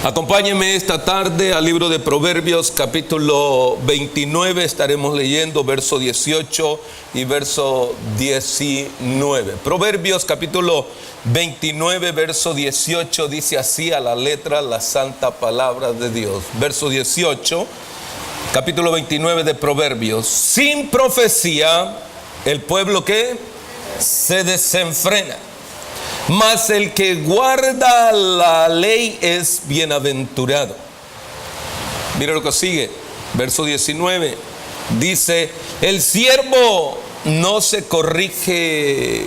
Acompáñenme esta tarde al libro de Proverbios, capítulo 29. Estaremos leyendo verso 18 y verso 19. Proverbios, capítulo 29, verso 18, dice así a la letra la santa palabra de Dios. Verso 18, capítulo 29 de Proverbios. Sin profecía, el pueblo que se desenfrena, mas el que guarda la ley es bienaventurado. Mira lo que sigue, verso 19, dice: el siervo no se corrige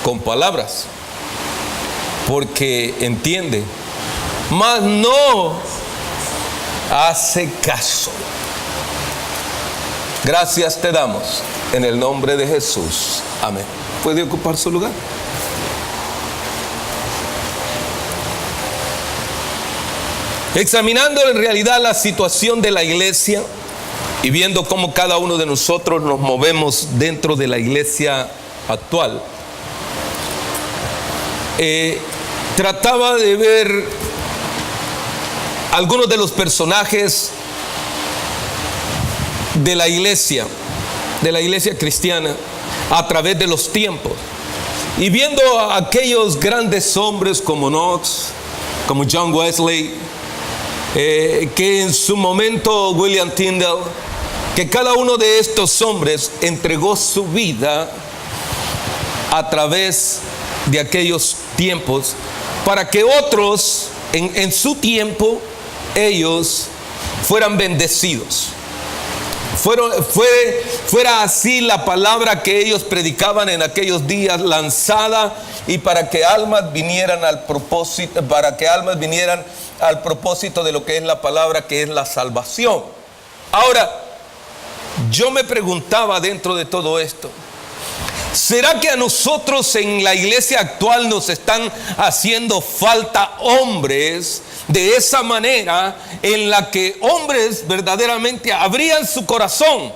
con palabras, porque entiende, mas no hace caso. Gracias te damos en el nombre de Jesús. Amén. ¿Puede ocupar su lugar? Examinando en realidad la situación de la iglesia y viendo cómo cada uno de nosotros nos movemos dentro de la iglesia actual, trataba de ver algunos de los personajes de la iglesia cristiana a través de los tiempos, y viendo a aquellos grandes hombres como Knox, como John Wesley, que en su momento William Tyndale, que cada uno de estos hombres entregó su vida a través de aquellos tiempos para que otros en su tiempo ellos fueran bendecidos. Fuera así la palabra que ellos predicaban en aquellos días lanzada, y para que almas vinieran al propósito, de lo que es la palabra, que es la salvación. Ahora, yo me preguntaba dentro de todo esto, ¿será que a nosotros en la iglesia actual nos están haciendo falta hombres de esa manera, en la que hombres verdaderamente abrían su corazón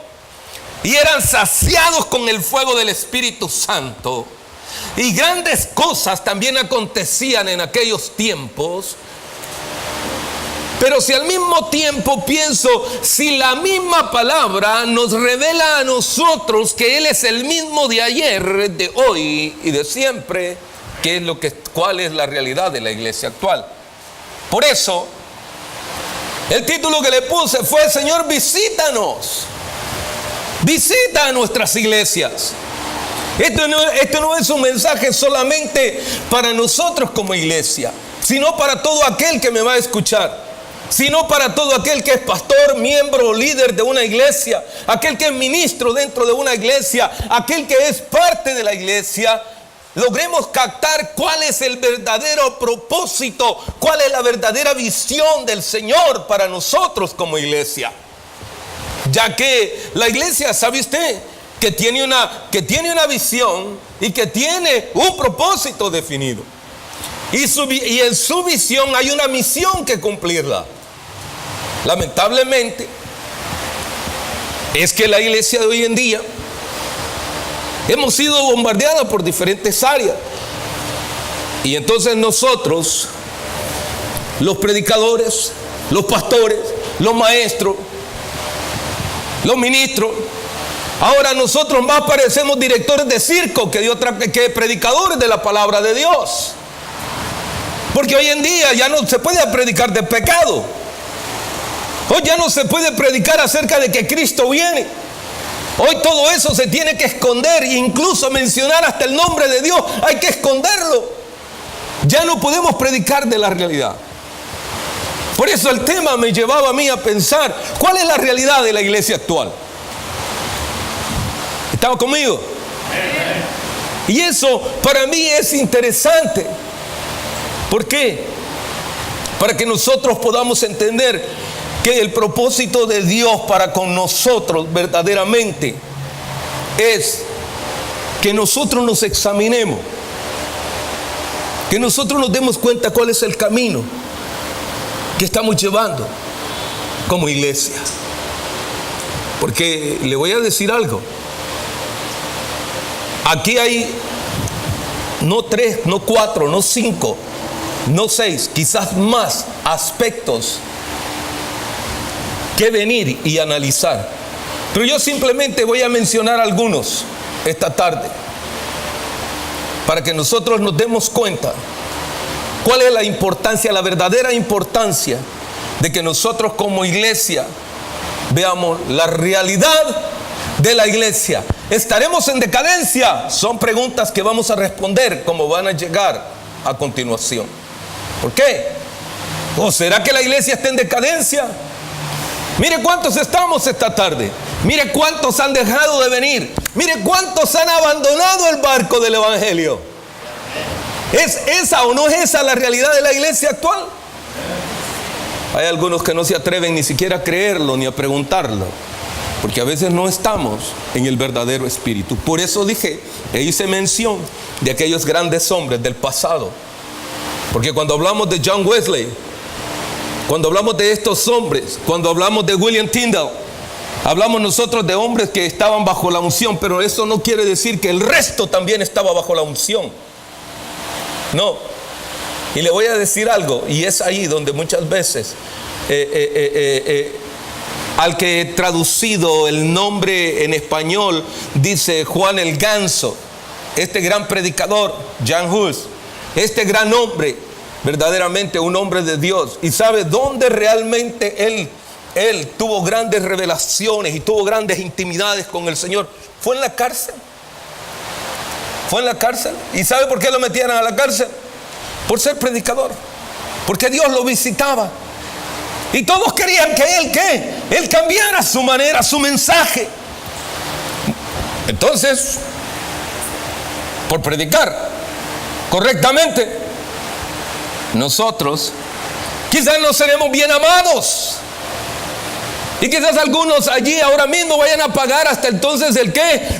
y eran saciados con el fuego del Espíritu Santo? Y grandes cosas también acontecían en aquellos tiempos. Pero si al mismo tiempo pienso, si la misma palabra nos revela a nosotros que Él es el mismo de ayer, de hoy y de siempre, ¿cuál es la realidad de la iglesia actual? Por eso, el título que le puse fue: Señor, visítanos. Visita a nuestras iglesias. Esto no es un mensaje solamente para nosotros como iglesia, sino para todo aquel que me va a escuchar, sino para todo aquel que es pastor, miembro o líder de una iglesia, aquel que es ministro dentro de una iglesia, aquel que es parte de la iglesia. Logremos captar cuál es el verdadero propósito, cuál es la verdadera visión del Señor para nosotros como iglesia. Ya que la iglesia, ¿sabe usted?, que tiene una visión y que tiene un propósito definido. Y en su visión hay una misión que cumplirla. Lamentablemente, es que la iglesia de hoy en día hemos sido bombardeados por diferentes áreas. Y entonces nosotros, los predicadores, los pastores, los maestros, los ministros, ahora nosotros más parecemos directores de circo que predicadores de la palabra de Dios. Porque hoy en día ya no se puede predicar de pecado. Hoy ya no se puede predicar acerca de que Cristo viene. Hoy todo eso se tiene que esconder, e incluso mencionar hasta el nombre de Dios hay que esconderlo. Ya no podemos predicar de la realidad. Por eso el tema me llevaba a mí a pensar, ¿cuál es la realidad de la iglesia actual? ¿Estaba conmigo? Y eso para mí es interesante. ¿Por qué? Para que nosotros podamos entender que el propósito de Dios para con nosotros verdaderamente es que nosotros nos examinemos, que nosotros nos demos cuenta cuál es el camino que estamos llevando como iglesia. Porque le voy a decir algo. Aquí hay no 3, no 4, no 5, no 6, quizás más aspectos que venir y analizar. Pero yo simplemente voy a mencionar algunos esta tarde para que nosotros nos demos cuenta cuál es la importancia, la verdadera importancia de que nosotros como iglesia veamos la realidad de la iglesia. ¿Estaremos en decadencia? Son preguntas que vamos a responder como van a llegar a continuación. ¿Por qué? ¿O será que la iglesia está en decadencia? Mire cuántos estamos esta tarde. Mire cuántos han dejado de venir. Mire cuántos han abandonado el barco del evangelio. ¿Es esa o no es esa la realidad de la iglesia actual? Hay algunos que no se atreven ni siquiera a creerlo ni a preguntarlo, porque a veces no estamos en el verdadero espíritu. Por eso dije e hice mención de aquellos grandes hombres del pasado. Porque cuando hablamos de John Wesley, cuando hablamos de estos hombres, cuando hablamos de William Tyndale, hablamos nosotros de hombres que estaban bajo la unción, pero eso no quiere decir que el resto también estaba bajo la unción. No. Y le voy a decir algo, y es ahí donde muchas veces al que he traducido el nombre en español dice Juan el Ganso, este gran predicador, Jan Hus, este gran hombre, verdaderamente un hombre de Dios. ¿Y sabe dónde realmente él tuvo grandes revelaciones y tuvo grandes intimidades con el Señor? Fue en la cárcel. Fue en la cárcel. ¿Y sabe por qué lo metieron a la cárcel? Por ser predicador. Porque Dios lo visitaba. Y todos querían que él cambiara su manera, su mensaje. Entonces, por predicar correctamente, nosotros quizás no seremos bien amados. Y quizás algunos allí ahora mismo vayan a pagar hasta entonces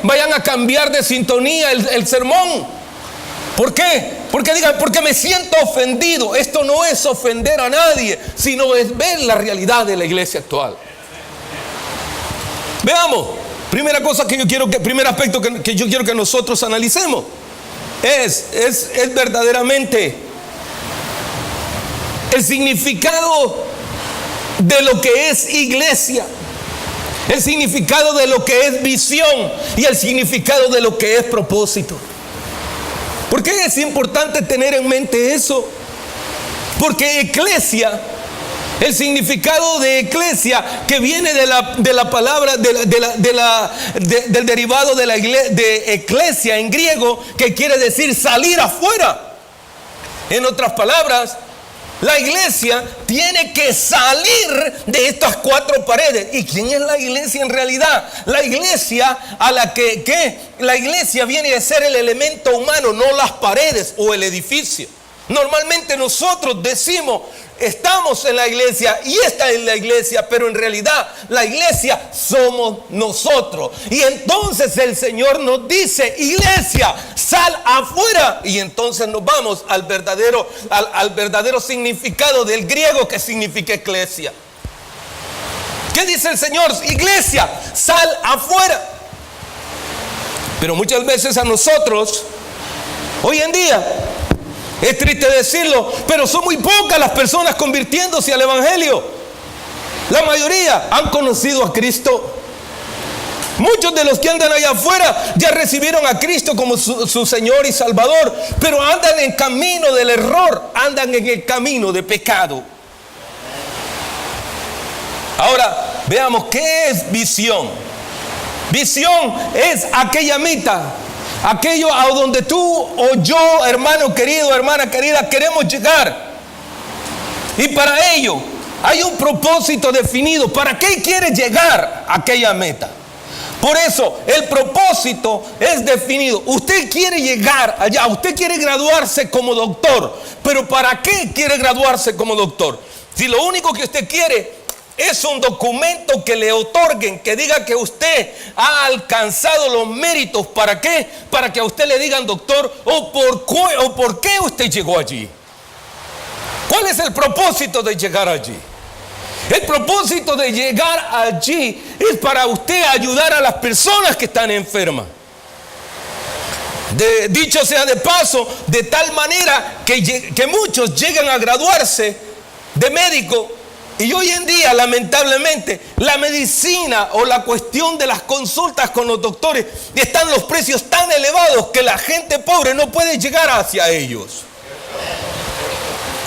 vayan a cambiar de sintonía el sermón. ¿Por qué? Porque digan, porque me siento ofendido. Esto no es ofender a nadie, sino es ver la realidad de la iglesia actual. Veamos, primer aspecto que yo quiero que nosotros analicemos es verdaderamente el significado de lo que es iglesia, el significado de lo que es visión y el significado de lo que es propósito. ¿Por qué es importante tener en mente eso? Porque eclesia, el significado de eclesia, que viene de la palabra, del derivado de eclesia en griego, que quiere decir salir afuera. En otras palabras, la iglesia tiene que salir de estas cuatro paredes. ¿Y quién es la iglesia en realidad? La iglesia a la la iglesia viene a ser el elemento humano, no las paredes o el edificio. Normalmente nosotros decimos, estamos en la iglesia y esta es la iglesia, pero en realidad la iglesia somos nosotros. Y entonces el Señor nos dice, iglesia, sal afuera. Y entonces nos vamos al verdadero significado del griego que significa eclesia. ¿Qué dice el Señor? Iglesia, sal afuera. Pero muchas veces a nosotros, hoy en día, es triste decirlo, pero son muy pocas las personas convirtiéndose al evangelio. La mayoría han conocido a Cristo. Muchos de los que andan allá afuera ya recibieron a Cristo como su Señor y Salvador, pero andan en camino del error, andan en el camino de pecado. Ahora, veamos qué es visión. Visión es aquella meta, aquello a donde tú o yo, hermano querido, hermana querida, queremos llegar. Y para ello hay un propósito definido. ¿Para qué quiere llegar a aquella meta? Por eso el propósito es definido. Usted quiere llegar allá, usted quiere graduarse como doctor. ¿Pero para qué quiere graduarse como doctor? Si lo único que usted quiere es un documento que le otorguen, que diga que usted ha alcanzado los méritos. ¿Para qué? Para que a usted le digan doctor, o por qué usted llegó allí. ¿Cuál es el propósito de llegar allí? El propósito de llegar allí es para usted ayudar a las personas que están enfermas. Dicho sea de paso, de tal manera que muchos llegan a graduarse de médico. Y hoy en día, lamentablemente, la medicina o la cuestión de las consultas con los doctores, están los precios tan elevados que la gente pobre no puede llegar hacia ellos.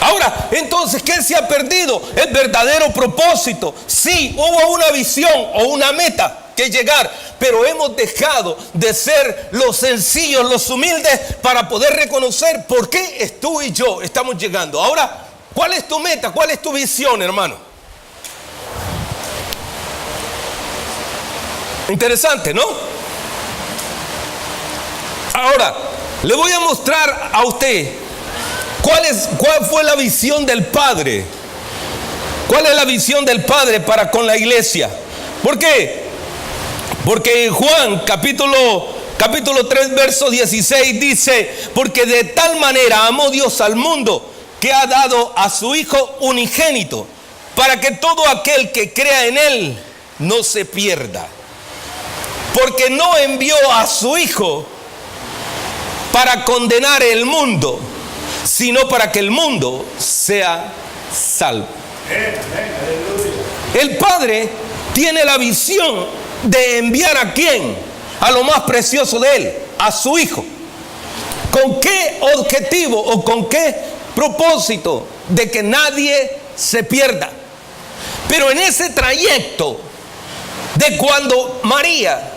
Ahora, entonces, ¿qué se ha perdido? El verdadero propósito. Sí, hubo una visión o una meta que llegar, pero hemos dejado de ser los sencillos, los humildes, para poder reconocer por qué tú y yo estamos llegando. Ahora, ¿cuál es tu meta? ¿Cuál es tu visión, hermano? Interesante, ¿no? Ahora, le voy a mostrar a usted cuál fue la visión del Padre. ¿Cuál es la visión del Padre para con la iglesia? ¿Por qué? Porque en Juan capítulo 3 verso 16 dice: porque de tal manera amó Dios al mundo, que ha dado a su Hijo unigénito, para que todo aquel que crea en Él no se pierda. Porque no envió a su Hijo para condenar el mundo, sino para que el mundo sea salvo. El Padre tiene la visión de enviar ¿a quién? A lo más precioso de Él, a su Hijo. ¿Con qué objetivo o con qué propósito? De que nadie se pierda. Pero en ese trayecto de cuando María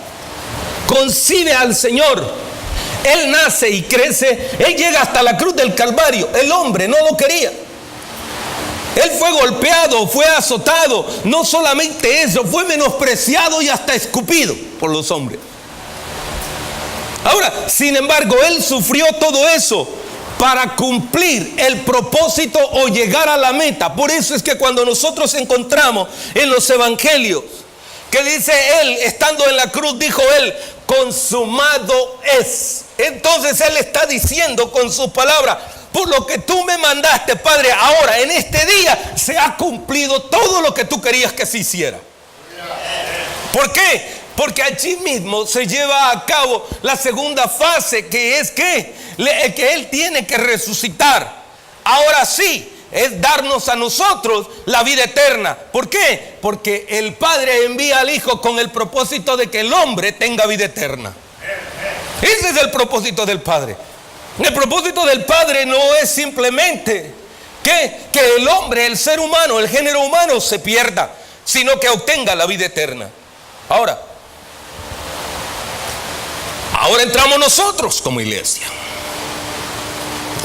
concibe al Señor, Él nace y crece, Él llega hasta la cruz del Calvario. El hombre no lo quería. Él fue golpeado, fue azotado. No solamente eso, fue menospreciado y hasta escupido por los hombres. Ahora, sin embargo, Él sufrió todo eso para cumplir el propósito o llegar a la meta. Por eso es que cuando nosotros encontramos en los evangelios que dice Él, estando en la cruz, dijo Él: consumado es. Entonces Él está diciendo con sus palabras: por lo que tú me mandaste, Padre, ahora en este día se ha cumplido todo lo que tú querías que se hiciera. ¿Por qué? Porque allí mismo se lleva a cabo la segunda fase, que es que Él tiene que resucitar. Ahora sí, es darnos a nosotros la vida eterna. ¿Por qué? Porque el Padre envía al Hijo con el propósito de que el hombre tenga vida eterna. Ese es el propósito del Padre. El propósito del Padre no es simplemente que el hombre, el ser humano, el género humano se pierda, sino que obtenga la vida eterna. Ahora entramos nosotros como iglesia.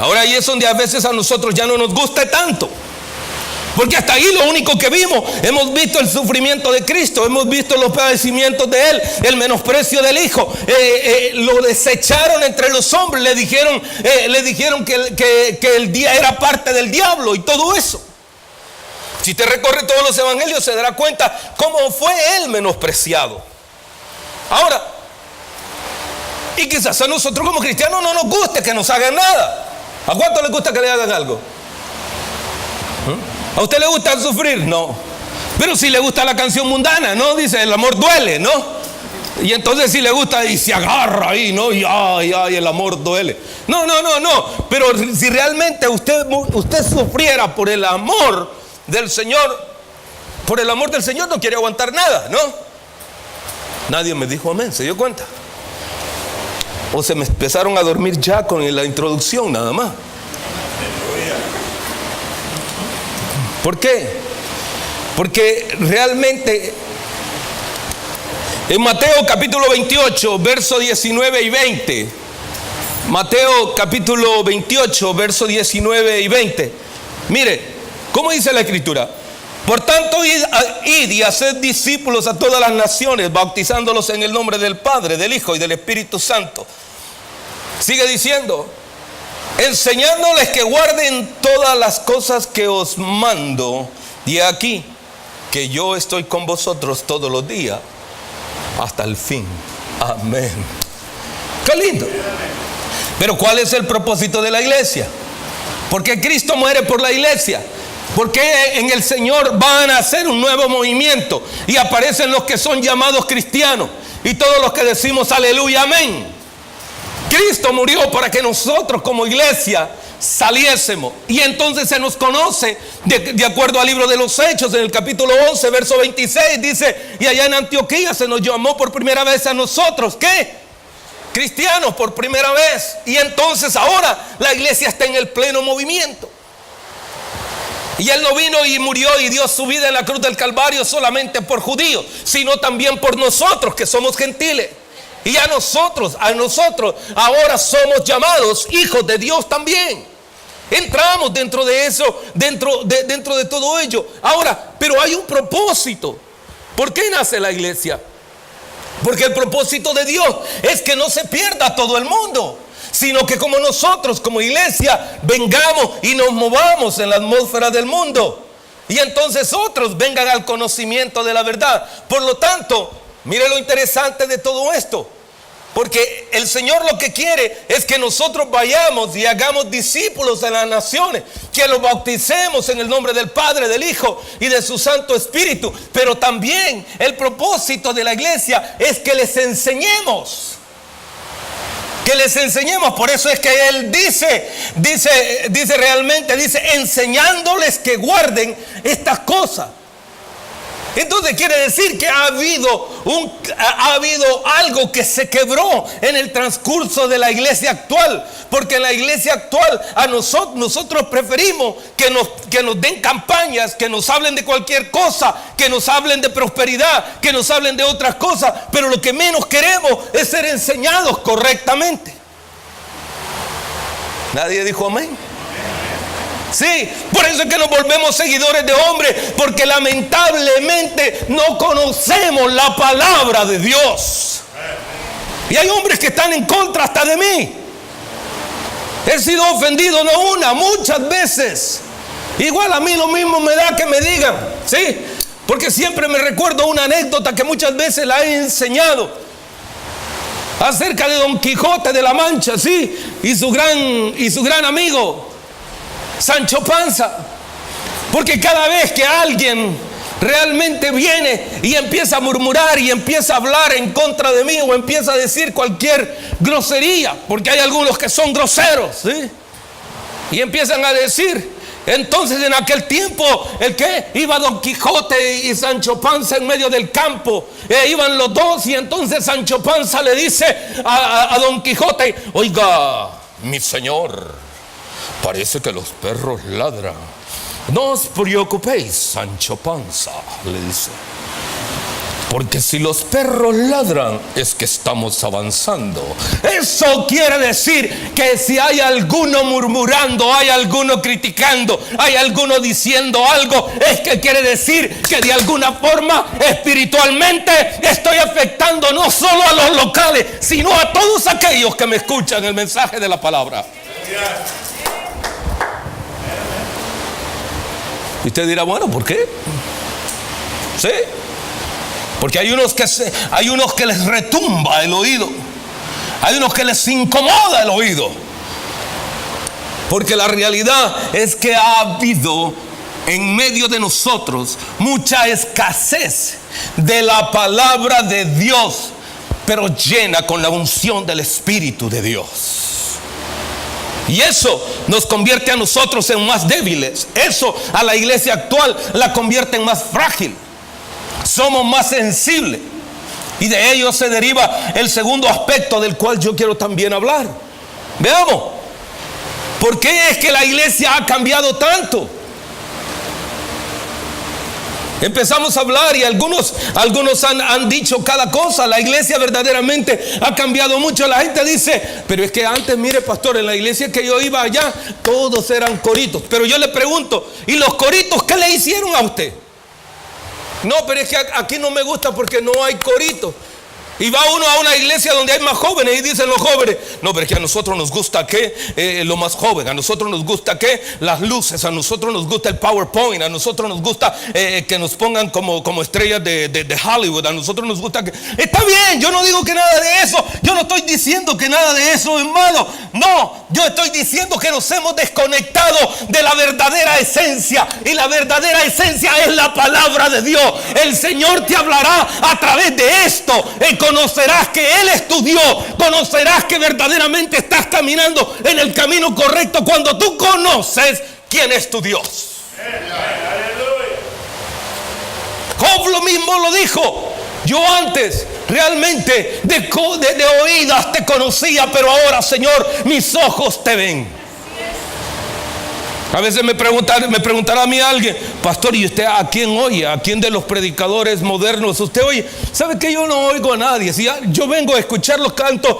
Ahora ahí es donde a veces a nosotros ya no nos gusta tanto. Porque hasta ahí lo único que vimos, hemos visto el sufrimiento de Cristo, hemos visto los padecimientos de Él, el menosprecio del Hijo. Lo desecharon entre los hombres, le dijeron que el día era parte del diablo y todo eso. Si te recorre todos los evangelios se dará cuenta cómo fue Él menospreciado. Ahora, y quizás a nosotros como cristianos no nos guste que nos hagan nada. ¿A cuánto les gusta que le hagan algo? ¿A usted le gusta sufrir? No. Pero si le gusta la canción mundana, ¿no? Dice, el amor duele, ¿no? Y entonces si le gusta y se agarra ahí, ¿no? Y ay, el amor duele. No. Pero si realmente usted sufriera por el amor del Señor, no quiere aguantar nada, ¿no? Nadie me dijo amén, ¿se dio cuenta? O se me empezaron a dormir ya con la introducción nada más. ¿Por qué? Porque realmente en Mateo capítulo 28, versos 19 y 20. Mateo capítulo 28, versos 19 y 20. Mire, ¿cómo dice la Escritura? Por tanto, id y haced discípulos a todas las naciones, bautizándolos en el nombre del Padre, del Hijo y del Espíritu Santo. Sigue diciendo: enseñándoles que guarden todas las cosas que os mando, y aquí que yo estoy con vosotros todos los días hasta el fin. Amén. Qué lindo. Pero ¿cuál es el propósito de la iglesia? ¿Por qué Cristo muere por la iglesia? Porque en el Señor van a hacer un nuevo movimiento y aparecen los que son llamados cristianos y todos los que decimos aleluya, amén. Cristo murió para que nosotros como iglesia saliésemos. Y entonces se nos conoce, de acuerdo al libro de los Hechos, en el capítulo 11, verso 26, dice: y allá en Antioquía se nos llamó por primera vez a nosotros, ¿qué? Cristianos, por primera vez. Y entonces ahora la iglesia está en el pleno movimiento. Y Él no vino y murió y dio su vida en la cruz del Calvario solamente por judíos, sino también por nosotros que somos gentiles. Y a nosotros ahora somos llamados hijos de Dios también. Entramos dentro de eso, dentro de todo ello. Ahora, pero hay un propósito. ¿Por qué nace la iglesia? Porque el propósito de Dios es que no se pierda todo el mundo, sino que como nosotros, como iglesia, vengamos y nos movamos en la atmósfera del mundo. Y entonces otros vengan al conocimiento de la verdad. Por lo tanto, mire lo interesante de todo esto. Porque el Señor lo que quiere es que nosotros vayamos y hagamos discípulos de las naciones, que los bauticemos en el nombre del Padre, del Hijo y de su Santo Espíritu. Pero también el propósito de la iglesia es que les enseñemos. Que les enseñemos. Por eso es que Él dice realmente, enseñándoles que guarden estas cosas. Entonces quiere decir que ha habido algo que se quebró en el transcurso de la iglesia actual. Porque en la iglesia actual nosotros preferimos que nos den campañas, que nos hablen de cualquier cosa, que nos hablen de prosperidad, que nos hablen de otras cosas. Pero lo que menos queremos es ser enseñados correctamente. ¿Nadie dijo amén? Sí, por eso es que nos volvemos seguidores de hombres, porque lamentablemente no conocemos la palabra de Dios. Y hay hombres que están en contra hasta de mí. He sido ofendido no una, muchas veces. Igual a mí lo mismo me da que me digan, sí, porque siempre me recuerdo una anécdota que muchas veces la he enseñado acerca de Don Quijote de la Mancha, sí, y su gran amigo Sancho Panza. Porque cada vez que alguien realmente viene y empieza a murmurar y empieza a hablar en contra de mí, o empieza a decir cualquier grosería, porque hay algunos que son groseros, ¿sí? Y empiezan a decir, entonces en aquel tiempo, ¿el qué? Iba Don Quijote y Sancho Panza en medio del campo, iban los dos, y entonces Sancho Panza le dice a Don Quijote: oiga, mi señor, parece que los perros ladran. No os preocupéis, Sancho Panza, le dice, porque si los perros ladran es que estamos avanzando. Eso quiere decir que si hay alguno murmurando, hay alguno criticando, hay alguno diciendo algo, es que quiere decir que de alguna forma espiritualmente estoy afectando no solo a los locales, sino a todos aquellos que me escuchan el mensaje de la palabra. Y usted dirá, bueno, ¿por qué? Sí, porque hay unos que les retumba el oído, hay unos que les incomoda el oído, porque la realidad es que ha habido en medio de nosotros mucha escasez de la palabra de Dios, pero llena con la unción del Espíritu de Dios. Y eso nos convierte a nosotros en más débiles. Eso a la iglesia actual la convierte en más frágil. Somos más sensibles. Y de ello se deriva el segundo aspecto del cual yo quiero también hablar. Veamos, ¿por qué es que la iglesia ha cambiado tanto? Empezamos a hablar y algunos han dicho cada cosa. La iglesia verdaderamente ha cambiado mucho. La gente dice, pero es que antes, mire pastor, en la iglesia que yo iba allá, todos eran coritos. Pero yo le pregunto, ¿y los coritos qué le hicieron a usted? No, pero es que aquí no me gusta porque no hay coritos. Y va uno a una iglesia donde hay más jóvenes y dicen los jóvenes, no, pero es que a nosotros nos gusta lo más joven, a nosotros nos gusta las luces, a nosotros nos gusta el PowerPoint, a nosotros nos gusta que nos pongan como estrellas de Hollywood, a nosotros nos gusta que... Está bien, yo no digo que nada de eso, yo no estoy diciendo que nada de eso es malo, no, yo estoy diciendo que nos hemos desconectado de la verdadera esencia, y la verdadera esencia es la palabra de Dios. El Señor te hablará a través de esto, en conocerás que Él es tu Dios. Conocerás que verdaderamente estás caminando en el camino correcto cuando tú conoces quién es tu Dios. Job lo mismo lo dijo. Yo antes realmente de oídas te conocía, pero ahora, Señor, mis ojos te ven. A veces me preguntará a mí alguien: pastor, ¿y usted a quién oye? ¿A quién de los predicadores modernos usted oye? ¿Sabe que yo no oigo a nadie? Si yo vengo a escuchar los cantos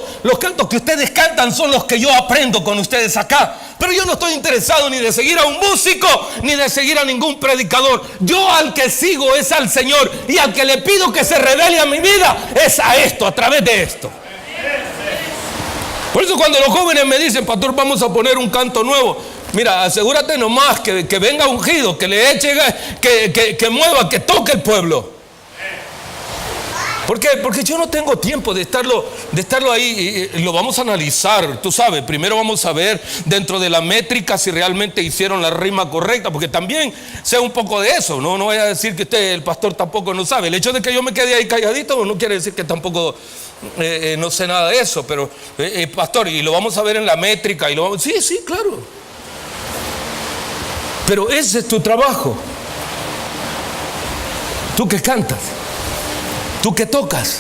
que ustedes cantan son los que yo aprendo con ustedes acá. Pero yo no estoy interesado ni de seguir a un músico, ni de seguir a ningún predicador. Yo al que sigo es al Señor, y al que le pido que se revele a mi vida es a esto, a través de esto. Por eso cuando los jóvenes me dicen: pastor, vamos a poner un canto nuevo, mira, asegúrate nomás que venga ungido, que le eche, que mueva, que toque el pueblo. ¿Por qué? Porque yo no tengo tiempo de estarlo ahí. Y lo vamos a analizar, tú sabes. Primero vamos a ver dentro de la métrica si realmente hicieron la rima correcta, porque también sé un poco de eso. No voy a decir que usted, el pastor, tampoco no sabe. El hecho de que yo me quede ahí calladito no quiere decir que tampoco no sé nada de eso. Pero pastor, y lo vamos a ver en la métrica. Sí, claro. Pero ese es tu trabajo. Tú que cantas, tú que tocas,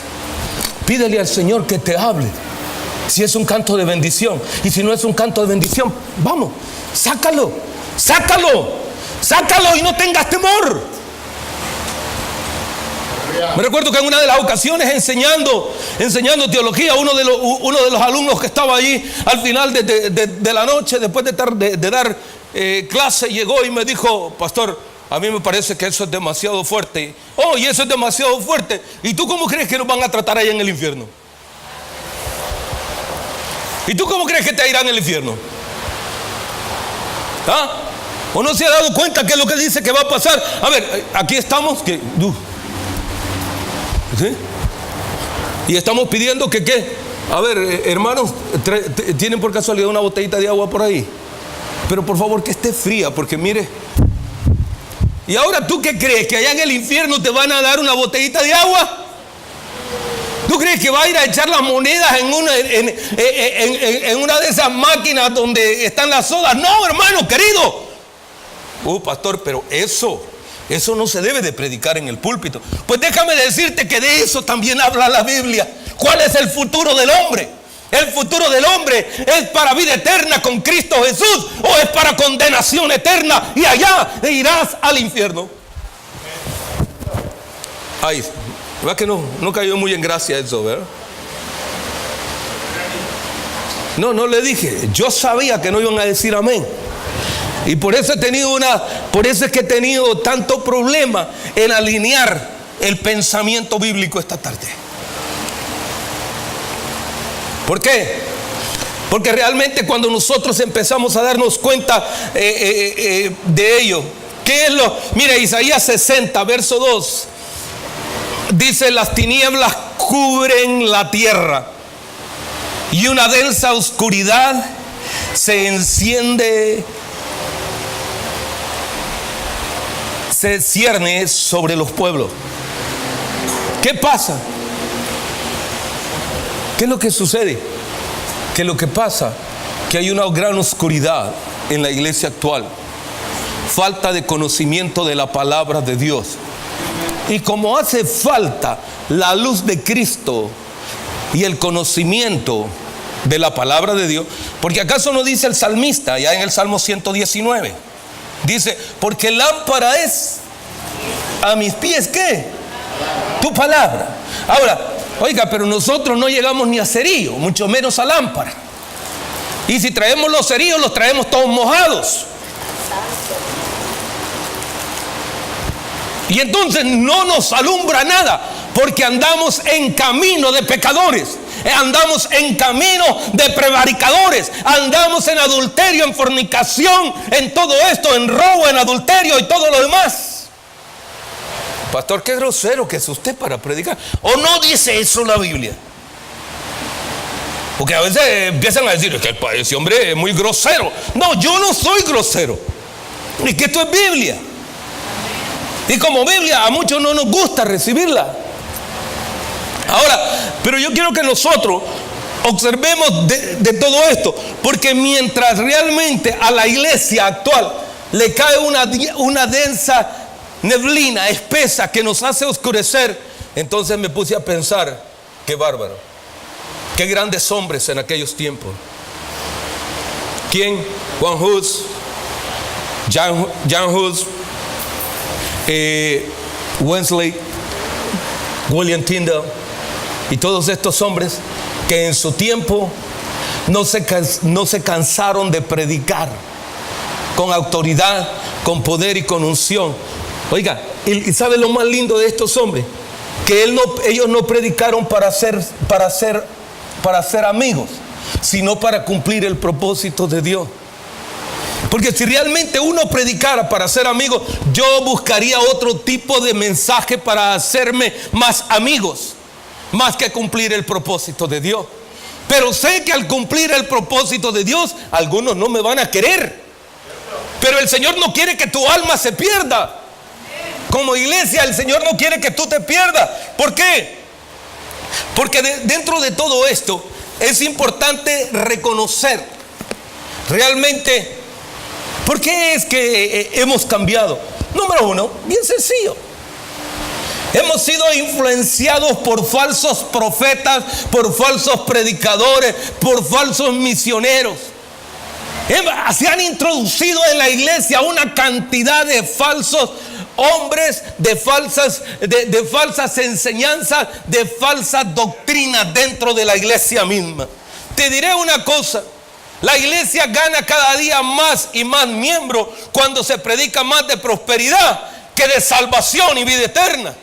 pídele al Señor que te hable. Si es un canto de bendición, y si no es un canto de bendición, vamos, sácalo y no tengas temor. Me recuerdo que en una de las ocasiones enseñando teología, uno de los alumnos que estaba allí al final de la noche, después de dar clase, llegó y me dijo: pastor, a mí me parece que eso es demasiado fuerte. Oh, y eso es demasiado fuerte. ¿Y tú cómo crees que nos van a tratar allá en el infierno? ¿Y tú cómo crees que te irán en el infierno? ¿Ah? ¿O no se ha dado cuenta qué es lo que dice que va a pasar? A ver, aquí estamos ¿sí? Y estamos pidiendo que ¿qué? A ver, hermanos, ¿tienen por casualidad una botellita de agua por ahí? Pero por favor que esté fría, porque mire. ¿Y ahora tú qué crees? ¿Que allá en el infierno te van a dar una botellita de agua? ¿Tú crees que va a ir a echar las monedas en una de esas máquinas donde están las sodas? No, hermano querido. Pastor, pero eso no se debe de predicar en el púlpito. Pues déjame decirte que de eso también habla la Biblia. ¿Cuál es el futuro del hombre? ¿El futuro del hombre es para vida eterna con Cristo Jesús, o es para condenación eterna y allá irás al infierno? Ay, ¿verdad que no cayó muy en gracia eso, verdad? No le dije. Yo sabía que no iban a decir amén. Y por eso es que he tenido tanto problema en alinear el pensamiento bíblico esta tarde. ¿Por qué? Porque realmente cuando nosotros empezamos a darnos cuenta de ello, ¿qué es lo? Mire, Isaías 60, verso 2, dice: las tinieblas cubren la tierra y una densa oscuridad se enciende, se cierne sobre los pueblos. ¿Qué pasa? ¿Qué es lo que sucede? Que lo que pasa, que hay una gran oscuridad en la iglesia actual. Falta de conocimiento de la palabra de Dios. Y como hace falta la luz de Cristo y el conocimiento de la palabra de Dios, porque acaso no dice el salmista, ya en el Salmo 119, dice: porque lámpara es a mis pies, ¿qué? Tu palabra. Ahora, oiga, pero nosotros no llegamos ni a cerillo, mucho menos a lámpara. Y si traemos los cerillos, los traemos todos mojados. Y entonces no nos alumbra nada, porque andamos en camino de pecadores, andamos en camino de prevaricadores, andamos en adulterio, en fornicación, en todo esto, en robo, en adulterio y todo lo demás. Pastor, qué grosero que es usted para predicar. ¿O no dice eso la Biblia? Porque a veces empiezan a decir que ese hombre es muy grosero. No, yo no soy grosero. Y que esto es Biblia. Y como Biblia a muchos no nos gusta recibirla. Ahora, Pero yo quiero que nosotros observemos de todo esto, porque mientras realmente a la iglesia actual le cae una densa neblina espesa que nos hace oscurecer, entonces me puse a pensar, qué bárbaro, qué grandes hombres en aquellos tiempos. ¿Quién? Juan Hus, John Hus, Wesley, William Tyndale y todos estos hombres que en su tiempo no se cansaron de predicar con autoridad, con poder y con unción. Oiga, ¿y sabe lo más lindo de estos hombres? Que ellos no predicaron para ser amigos, sino para cumplir el propósito de Dios. Porque si realmente uno predicara para ser amigo, yo buscaría otro tipo de mensaje para hacerme más amigos, más que cumplir el propósito de Dios. Pero sé que al cumplir el propósito de Dios, algunos no me van a querer. Pero el Señor no quiere que tu alma se pierda. Como iglesia, el Señor no quiere que tú te pierdas. ¿Por qué? Porque dentro de todo esto es importante reconocer realmente por qué es que hemos cambiado. Número uno, bien sencillo. Hemos sido influenciados por falsos profetas, por falsos predicadores, por falsos misioneros. Se han introducido en la iglesia una cantidad de falsos hombres, de falsas enseñanzas, de falsas doctrinas dentro de la iglesia misma. Te diré una cosa: la iglesia gana cada día más y más miembros cuando se predica más de prosperidad que de salvación y vida eterna.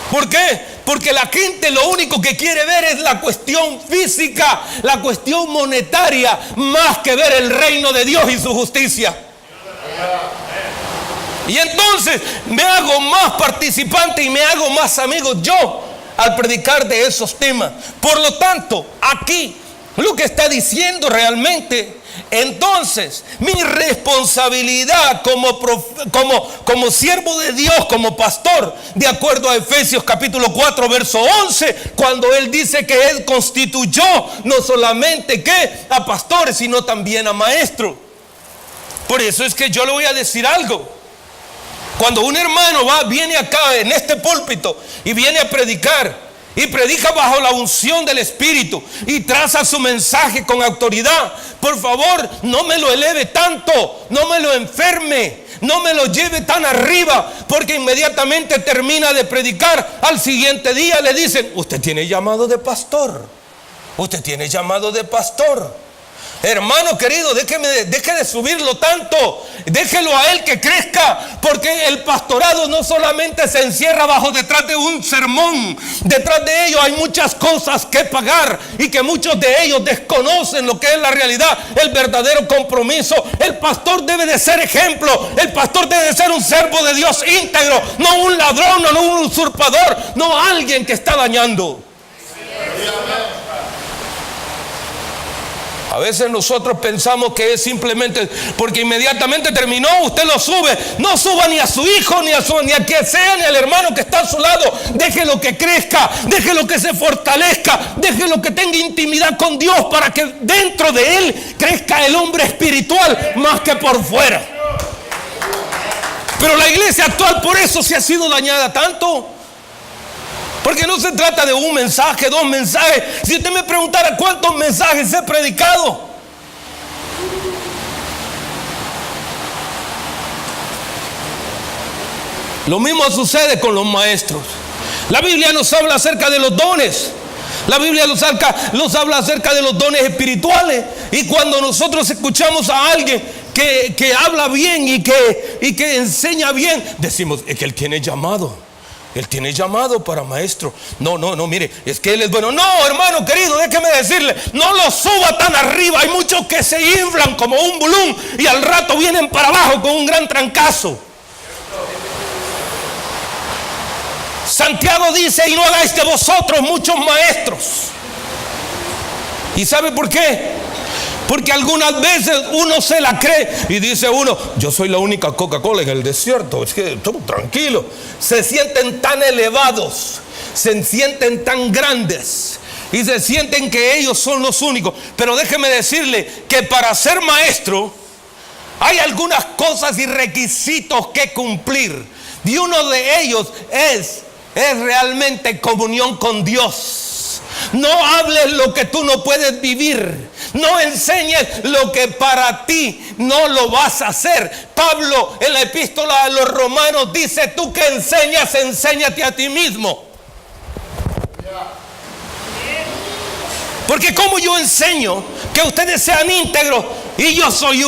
¿Por qué? Porque la gente lo único que quiere ver es la cuestión física, la cuestión monetaria, más que ver el reino de Dios y su justicia. Y entonces me hago más participante y me hago más amigo yo al predicar de esos temas. Por lo tanto, aquí lo que está diciendo realmente, entonces mi responsabilidad como siervo de Dios, como pastor, de acuerdo a Efesios capítulo 4 verso 11, cuando él dice que él constituyó no solamente a pastores, sino también a maestros. Por eso es que yo le voy a decir algo. Cuando un hermano viene acá en este púlpito y viene a predicar, y predica bajo la unción del Espíritu y traza su mensaje con autoridad, por favor, no me lo eleve tanto, no me lo enferme, no me lo lleve tan arriba, porque inmediatamente termina de predicar, al siguiente día le dicen: usted tiene llamado de pastor, usted tiene llamado de pastor. Hermano querido, deje de subirlo tanto, déjelo a él que crezca, porque el pastorado no solamente se encierra detrás de un sermón. Detrás de ello hay muchas cosas que pagar, y que muchos de ellos desconocen lo que es la realidad, el verdadero compromiso. El pastor debe de ser ejemplo, el pastor debe de ser un siervo de Dios íntegro, no un ladrón, no un usurpador, no alguien que está dañando. A veces nosotros pensamos que es simplemente porque inmediatamente terminó, usted lo sube. No suba ni a su hijo, ni a quien sea, ni al hermano que está a su lado. Déjelo que crezca, déjelo que se fortalezca, déjelo que tenga intimidad con Dios, para que dentro de él crezca el hombre espiritual más que por fuera. Pero la iglesia actual por eso se ha sido dañada tanto. Porque no se trata de un mensaje, dos mensajes. Si usted me preguntara cuántos mensajes he predicado, lo mismo sucede con los maestros. La Biblia nos habla acerca de los dones. La Biblia nos habla acerca de los dones espirituales. Y cuando nosotros escuchamos a alguien que habla bien y que enseña bien, decimos: es que él tiene llamado. Él tiene llamado para maestro. No, mire, es que él es bueno. No, hermano querido, déjeme decirle, no lo suba tan arriba. Hay muchos que se inflan como un bulón y al rato vienen para abajo con un gran trancazo. Santiago dice: y no hagáis de vosotros muchos maestros. ¿Y sabe por qué? Porque algunas veces uno se la cree y dice uno, yo soy la única Coca-Cola en el desierto, es que estamos tranquilos. Se sienten tan elevados, se sienten tan grandes y se sienten que ellos son los únicos. Pero déjeme decirle que para ser maestro hay algunas cosas y requisitos que cumplir. Y uno de ellos es realmente comunión con Dios. No hables lo que tú no puedes vivir. No enseñes lo que para ti no lo vas a hacer. Pablo en la epístola a los Romanos dice, tú que enseñas, enséñate a ti mismo. Porque como yo enseño que ustedes sean íntegros y yo soy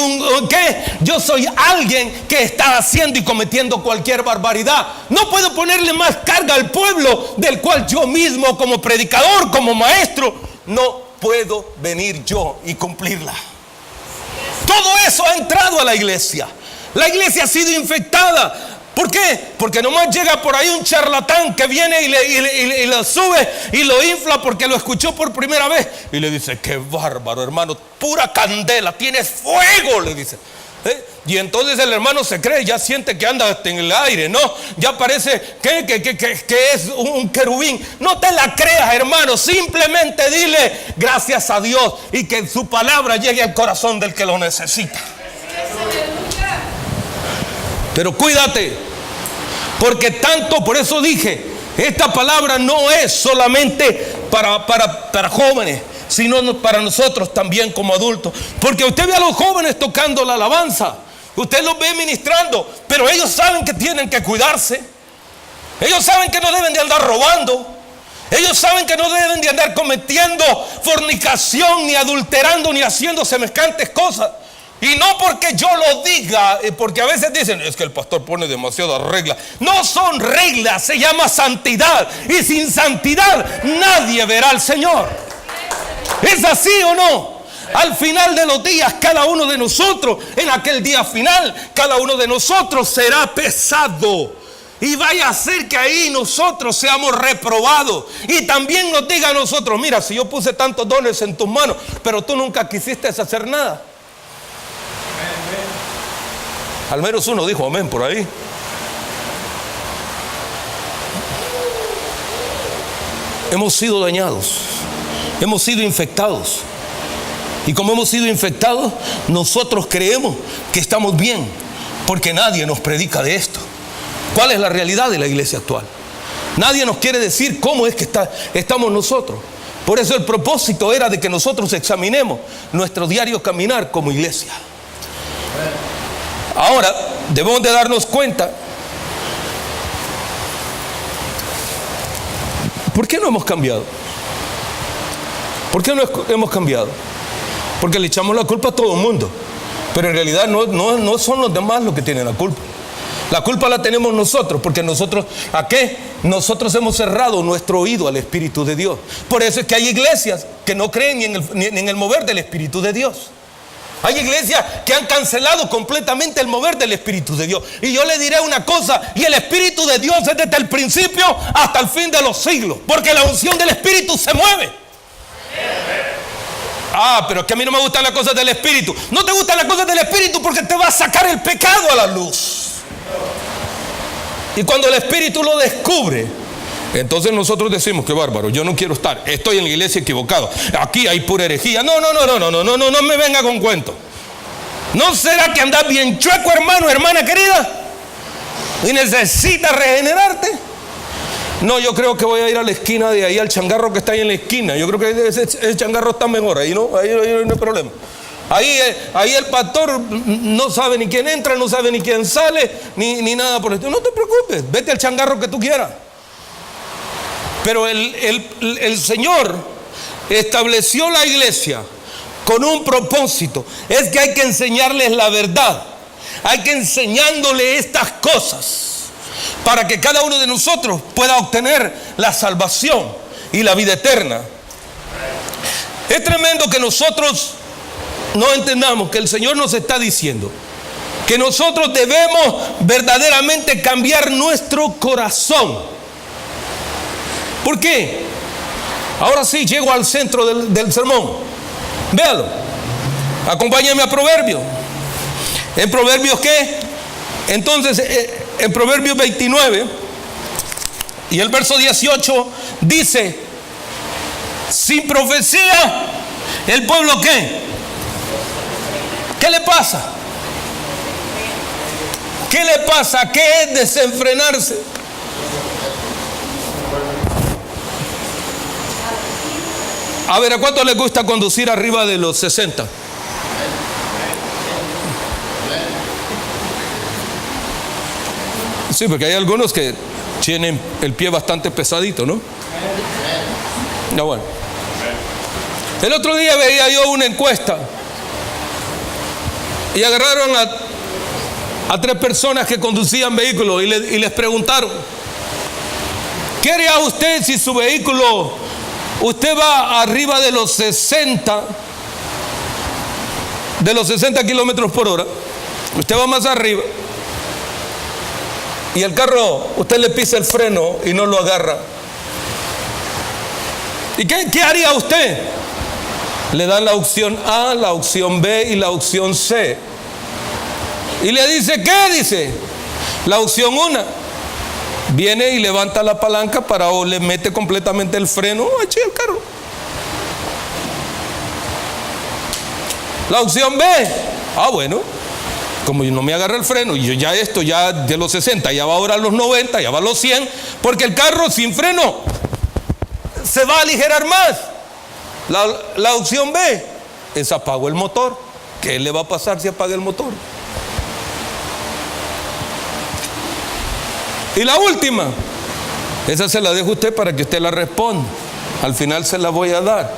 yo soy alguien que está haciendo y cometiendo cualquier barbaridad. No puedo ponerle más carga al pueblo del cual yo mismo como predicador, como maestro, no puedo venir yo y cumplirla. Todo eso ha entrado a la iglesia. La iglesia ha sido infectada. ¿Por qué? Porque nomás llega por ahí un charlatán que viene y lo sube y lo infla porque lo escuchó por primera vez. Y le dice, qué bárbaro, hermano, pura candela, tienes fuego, le dice. Y entonces el hermano se cree, ya siente que anda en el aire, ¿no? Ya parece que es un querubín. No te la creas, hermano, simplemente dile gracias a Dios y que su palabra llegue al corazón del que lo necesita. Pero cuídate, porque por eso dije, esta palabra no es solamente para jóvenes, sino para nosotros también como adultos. Porque usted ve a los jóvenes tocando la alabanza, usted los ve ministrando, pero ellos saben que tienen que cuidarse. Ellos saben que no deben de andar robando. Ellos saben que no deben de andar cometiendo fornicación, ni adulterando, ni haciendo semejantes cosas. Y no porque yo lo diga, porque a veces dicen, es que el pastor pone demasiadas reglas. No son reglas, se llama santidad. Y sin santidad nadie verá al Señor. ¿Es así o no? Al final de los días, cada uno de nosotros, en aquel día final, cada uno de nosotros será pesado. Y vaya a ser que ahí nosotros seamos reprobados. Y también nos diga a nosotros, mira, si yo puse tantos dones en tus manos, pero tú nunca quisiste hacer nada. Al menos uno dijo amén por ahí. Hemos sido dañados, hemos sido infectados. Y como hemos sido infectados, nosotros creemos que estamos bien, porque nadie nos predica de esto. ¿Cuál es la realidad de la iglesia actual? Nadie nos quiere decir cómo es que estamos nosotros. Por eso el propósito era de que nosotros examinemos nuestro diario caminar como iglesia. Ahora, debemos de darnos cuenta, ¿por qué no hemos cambiado? ¿Por qué no hemos cambiado? Porque le echamos la culpa a todo el mundo, pero en realidad no son los demás los que tienen la culpa. La culpa la tenemos nosotros, porque nosotros, ¿a qué? Nosotros hemos cerrado nuestro oído al Espíritu de Dios. Por eso es que hay iglesias que no creen ni en el mover del Espíritu de Dios. Hay iglesias que han cancelado completamente el mover del Espíritu de Dios. Y yo le diré una cosa, y el Espíritu de Dios es desde el principio hasta el fin de los siglos, porque la unción del Espíritu se mueve. Pero es que a mí no me gustan las cosas del Espíritu. No te gustan las cosas del Espíritu porque te va a sacar el pecado a la luz. Y cuando el Espíritu lo descubre, entonces nosotros decimos, qué bárbaro, yo no quiero estar, estoy en la iglesia equivocado, aquí hay pura herejía. No me venga con cuento. ¿No será que andas bien chueco, hermano, hermana querida? Y necesitas regenerarte. No, yo creo que voy a ir a la esquina de ahí, al changarro que está ahí en la esquina. Yo creo que ese changarro está mejor, ahí no hay problema. Ahí el pastor no sabe ni quién entra, no sabe ni quién sale, ni nada por esto. No te preocupes, vete al changarro que tú quieras. Pero el Señor estableció la iglesia con un propósito. Es que hay que enseñarles la verdad. Hay que enseñándole estas cosas para que cada uno de nosotros pueda obtener la salvación y la vida eterna. Es tremendo que nosotros no entendamos que el Señor nos está diciendo que nosotros debemos verdaderamente cambiar nuestro corazón. ¿Por qué? Ahora sí llego al centro del sermón. Véalo. Acompáñenme a Proverbios. ¿En Proverbios qué? Entonces, en Proverbios 29 y el verso 18 dice: sin profecía, ¿el pueblo qué? ¿Qué le pasa? ¿Qué le pasa? ¿Qué es desenfrenarse? A ver, ¿a cuánto les gusta conducir arriba de los 60? Sí, porque hay algunos que tienen el pie bastante pesadito, ¿no? No, bueno. El otro día veía yo una encuesta y agarraron a 3 personas que conducían vehículos y les preguntaron: ¿qué haría usted si su vehículo, usted va arriba de los 60 kilómetros por hora, usted va más arriba, y el carro, usted le pisa el freno y no lo agarra? ¿Y qué haría usted? Le dan la opción A, la opción B y la opción C. Y le dice, ¿qué? Dice, la opción 1, viene y levanta la palanca o le mete completamente el freno, eche el carro. La opción B, bueno, como yo no me agarra el freno y yo ya de los 60 ya va ahora a los 90, ya va a los 100, porque el carro sin freno se va a aligerar más. La opción B es apago el motor. ¿Qué le va a pasar si apaga el motor? Y la última, esa se la dejo a usted para que usted la responda. Al final se la voy a dar.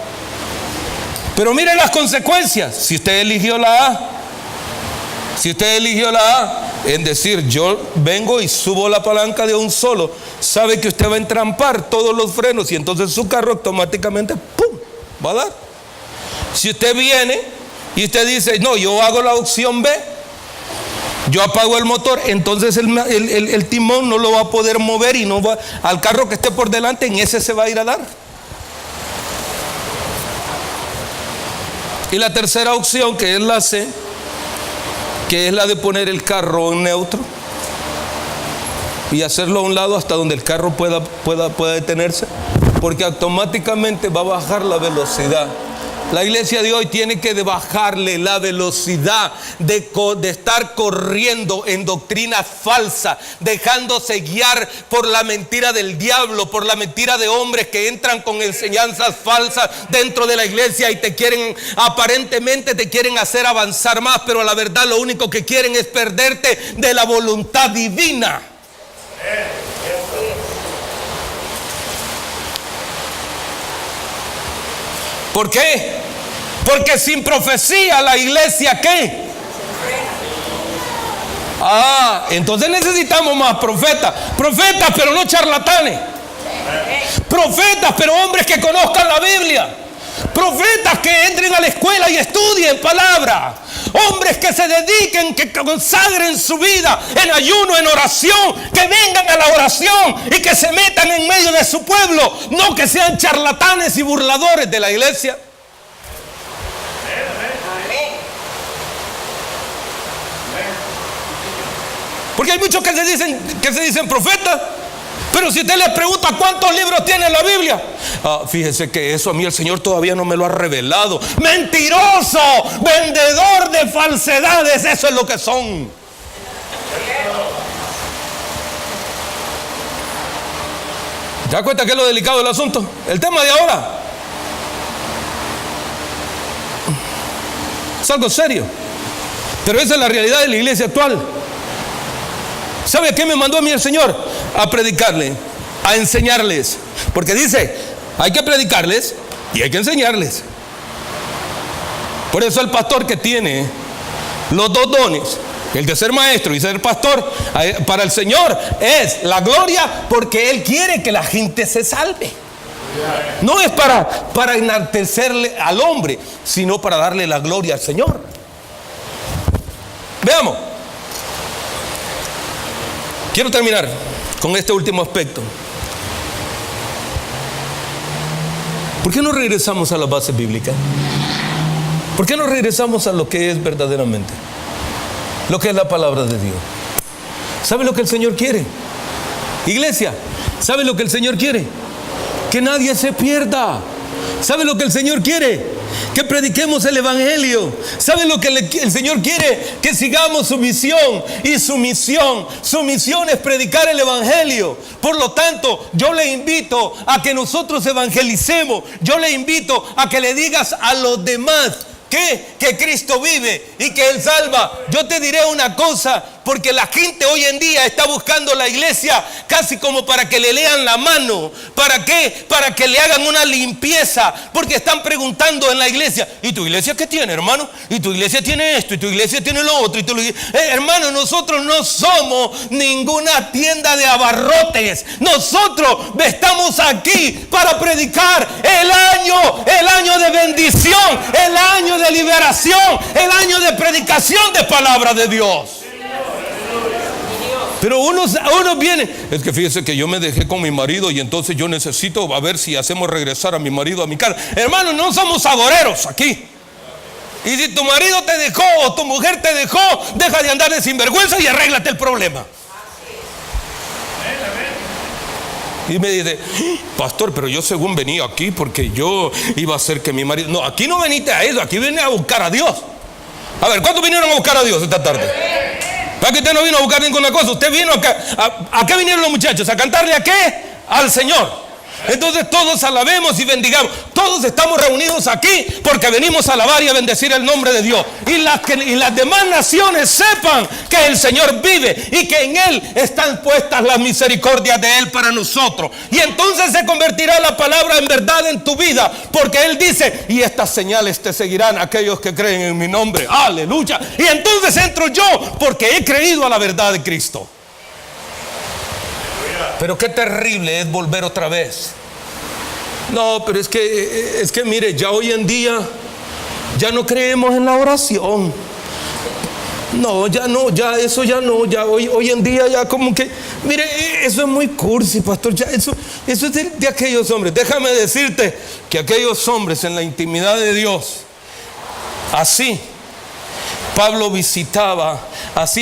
Pero miren las consecuencias. Si usted eligió la A, en decir, yo vengo y subo la palanca de un solo, sabe que usted va a entrampar todos los frenos y entonces su carro automáticamente ¡pum!, va a dar. Si usted viene y usted dice, no, yo hago la opción B, yo apago el motor, entonces el timón no lo va a poder mover y no va, al carro que esté por delante, en ese se va a ir a dar. Y la tercera opción, que es la C, que es la de poner el carro en neutro y hacerlo a un lado hasta donde el carro pueda detenerse, porque automáticamente va a bajar la velocidad. La iglesia de hoy tiene que bajarle la velocidad de estar corriendo en doctrina falsa, dejándose guiar por la mentira del diablo, por la mentira de hombres que entran con enseñanzas falsas dentro de la iglesia y aparentemente te quieren hacer avanzar más, pero la verdad lo único que quieren es perderte de la voluntad divina. ¿Por qué? Porque sin profecía la iglesia ¿qué? Entonces necesitamos más profetas. Profetas, pero no charlatanes. Profetas, pero hombres que conozcan la Biblia. Profetas que entren a la escuela y estudien palabra. Hombres que se dediquen, que consagren su vida en ayuno, en oración, que vengan a la oración y que se metan en medio de su pueblo, no que sean charlatanes y burladores de la iglesia. Porque hay muchos que se dicen profetas, pero si usted les pregunta cuántos libros tiene la Biblia, fíjese que eso a mí el Señor todavía no me lo ha revelado. Mentiroso, vendedor de falsedades, eso es lo que son. ¿Te das cuenta que es lo delicado del asunto? El tema de ahora es algo serio, pero esa es la realidad de la iglesia actual. ¿Sabe a qué me mandó a mí el Señor? A predicarle, a enseñarles. Porque dice, hay que predicarles y hay que enseñarles. Por eso el pastor que tiene los dos dones, el de ser maestro y ser pastor, para el Señor es la gloria, porque Él quiere que la gente se salve. No es para enaltecerle al hombre, sino para darle la gloria al Señor. Veamos. Quiero terminar con este último aspecto. ¿Por qué no regresamos a la base bíblica? ¿Por qué no regresamos a lo que es verdaderamente? Lo que es la palabra de Dios. ¿Sabe lo que el Señor quiere? Iglesia, ¿sabe lo que el Señor quiere? Que nadie se pierda. ¿Sabe lo que el Señor quiere? Que prediquemos el Evangelio. ¿Sabe lo que el Señor quiere? Que sigamos su misión. Y su misión es predicar el Evangelio. Por lo tanto, yo le invito a que nosotros evangelicemos. Yo le invito a que le digas a los demás que Cristo vive y que Él salva. Yo te diré una cosa, porque la gente hoy en día está buscando la iglesia casi como para que le lean la mano. ¿Para qué? Para que le hagan una limpieza, porque están preguntando en la iglesia: ¿y tu iglesia qué tiene, hermano? ¿Y tu iglesia tiene esto? ¿Y tu iglesia tiene lo otro? Hermano, nosotros no somos ninguna tienda de abarrotes. Nosotros estamos aquí para predicar el año de bendición, el año de liberación, el año de predicación de palabra de Dios. Pero uno viene, es que fíjese que yo me dejé con mi marido y entonces yo necesito a ver si hacemos regresar a mi marido a mi casa. Hermano, no somos agoreros aquí. Y si tu marido te dejó o tu mujer te dejó, deja de andar de sinvergüenza y arréglate el problema. Y me dice: pastor, pero yo según venía aquí porque yo iba a hacer que mi marido... No, aquí no veniste a eso, aquí vine a buscar a Dios. A ver, ¿cuántos vinieron a buscar a Dios esta tarde? ¿Para que usted no vino a buscar ninguna cosa? Usted vino acá. ¿A qué vinieron los muchachos? ¿A cantarle a qué? Al Señor. Entonces todos alabemos y bendigamos. Todos estamos reunidos aquí porque venimos a alabar y a bendecir el nombre de Dios. Y las demás naciones sepan que el Señor vive y que en Él están puestas las misericordias de Él para nosotros. Y entonces se convertirá la palabra en verdad en tu vida, porque Él dice: y estas señales te seguirán aquellos que creen en mi nombre. Aleluya. Y entonces entro yo porque he creído a la verdad de Cristo. Pero qué terrible es volver otra vez. No, pero es que mire, ya hoy en día ya no creemos en la oración. No, ya eso ya no, ya hoy en día ya como que, mire, eso es muy cursi, pastor, ya eso es de aquellos hombres. Déjame decirte que aquellos hombres en la intimidad de Dios, así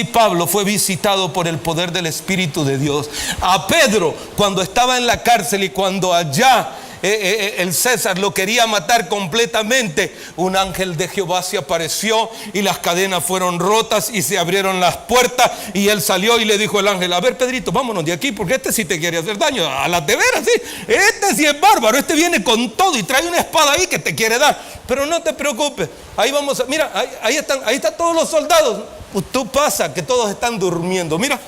Pablo fue visitado por el poder del Espíritu de Dios. A Pedro, cuando estaba en la cárcel y cuando allá el César lo quería matar completamente, un ángel de Jehová se apareció y las cadenas fueron rotas y se abrieron las puertas, y él salió y le dijo el ángel: a ver, Pedrito, vámonos de aquí, porque este sí te quiere hacer daño, a las de veras, sí, este sí es bárbaro, este viene con todo y trae una espada ahí que te quiere dar, pero no te preocupes, ahí vamos mira, ahí están todos los soldados, tú pasa que todos están durmiendo, mira.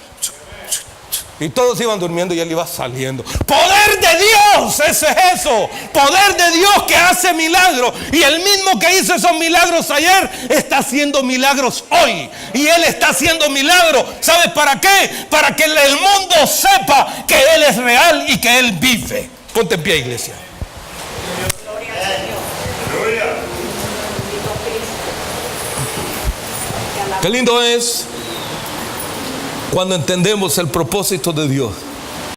Y todos iban durmiendo y él iba saliendo. ¡Poder de Dios! Ese es eso. Poder de Dios que hace milagros. Y el mismo que hizo esos milagros ayer está haciendo milagros hoy. Y Él está haciendo milagros. ¿Sabes para qué? Para que el mundo sepa que Él es real y que Él vive. Ponte en pie, iglesia. Qué lindo es cuando entendemos el propósito de Dios.